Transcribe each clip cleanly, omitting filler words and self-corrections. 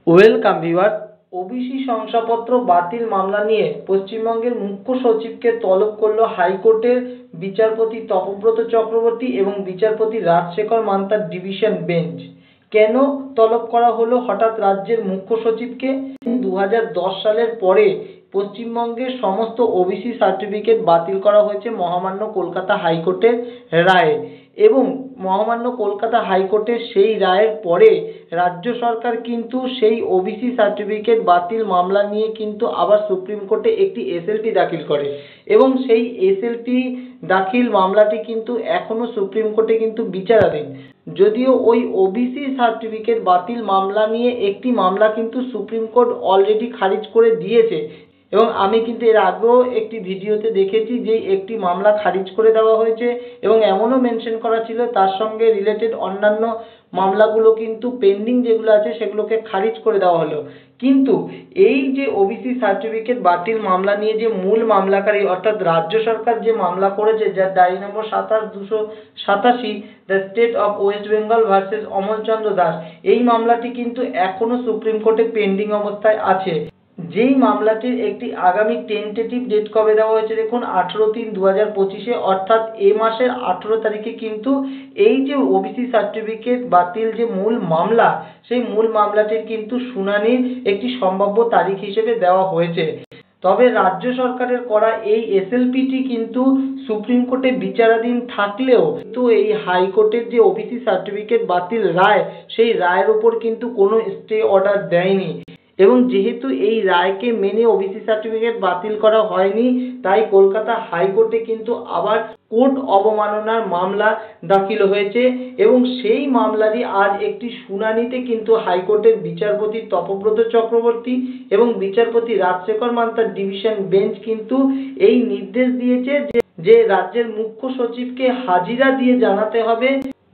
Welcome viewers. OBC শংসাপত্র বাতিল মামলা নিয়ে পশ্চিমবঙ্গের মুখ্য সচিবকে তলব করল হাইকোর্টের বিচারপতি তপব্রত চক্রবর্তী এবং বিচারপতি রাজশেখর মান্তার ডিভিশন বেঞ্চ। কেন তলব করা হলো হঠাৎ রাজ্যের মুখ্য সচিবকে? 2010 সালের পরে পশ্চিমবঙ্গের সমস্ত ওবিসি সার্টিফিকেট বাতিল করা হয়েছে মহামান্য কলকাতা হাইকোর্টের রায়ে, এবং মহামান্য কলকাতা হাইকোর্টের সেই রায়ের পরে রাজ্য সরকার কিন্তু সেই ওবিসি সার্টিফিকেট বাতিল মামলা নিয়ে কিন্তু আবার সুপ্রিম কোর্টে একটি এসএলপি দাখিল করে, এবং সেই এসএলপি দাখিল মামলাটি কিন্তু এখনো সুপ্রিম কোর্টে কিন্তু বিচারাধীন। যদিও ওই ওবিসি সার্টিফিকেট বাতিল মামলা নিয়ে একটি মামলা কিন্তু সুপ্রিম কোর্ট অলরেডি খারিজ করে দিয়েছে, এবং আমি কিন্তু এর আগেও একটি ভিডিওতে দেখেছি যে একটি মামলা খারিজ করে দেওয়া হয়েছে, এবং এমনও মেনশন করা ছিল তার সঙ্গে রিলেটেড অন্যান্য মামলাগুলো কিন্তু পেন্ডিং যেগুলো আছে সেগুলোকে খারিজ করে দেওয়া হলো। কিন্তু এই যে ওবিসি সার্টিফিকেট বাতিল মামলা নিয়ে যে মূল মামলাকারী অর্থাৎ রাজ্য সরকার যে মামলা করেছে, যার diary number 27287, the state of West Bengal versus Amal Chandra Das, এই মামলাটি কিন্তু এখনো সুপ্রিম কোর্টে পেন্ডিং অবস্থায় আছে। যেই মামলাটির একটি আগামী টেন্টেটিভ ডেট কবে দেওয়া হয়েছে দেখুন, 18/3/2025, অর্থাৎ এ মাসের 18 তারিখে কিন্তু এই যে ওবিসি সার্টিফিকেট বাতিল যে মূল মামলা, সেই মূল মামলাটির কিন্তু শুনানির একটি সম্ভাব্য তারিখ হিসেবে দেওয়া হয়েছে। তবে রাজ্য সরকারের করা এই এসএলপিটি কিন্তু সুপ্রিম কোর্টে বিচারাধীন থাকলেও কিন্তু এই হাইকোর্টের যে ওবিসি সার্টিফিকেট বাতিল রায়, সেই রায়ের উপর কিন্তু কোনো স্টে অর্ডার দেয়নি, এবং যেহেতু এই রায়কে মেনে ওবিসি সার্টিফিকেট বাতিল করা হয়নি, তাই কলকাতা হাইকোর্টে কিন্তু আবার কোর্ট অবমাননার মামলা দাখিল হয়েছে, এবং সেই মামলারই আজ একটি শুনানিতে কিন্তু হাইকোর্টের বিচারপতি তপব্রত চক্রবর্তী এবং বিচারপতি রাজশেখর মান্তার ডিভিশন বেঞ্চ কিন্তু এই নির্দেশ দিয়েছে যে রাজ্যের মুখ্য সচিবকে হাজিরা দিয়ে জানাতে হবে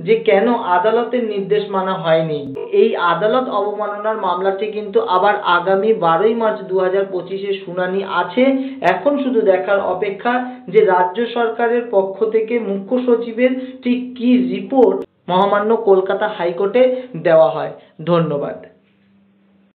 যে কেন আদালতের নির্দেশ মানা হয়নি। এই আদালত অবমাননার মামলাটি কিন্তু আবার আগামী 12ই মার্চ 2025 শুনানি আছে। এখন শুধু দেখার অপেক্ষা যে রাজ্য সরকারের পক্ষ থেকে মুখ্য সচিবের ঠিক কি রিপোর্ট মহামান্য কলকাতা হাইকোর্টে দেওয়া হয়। ধন্যবাদ।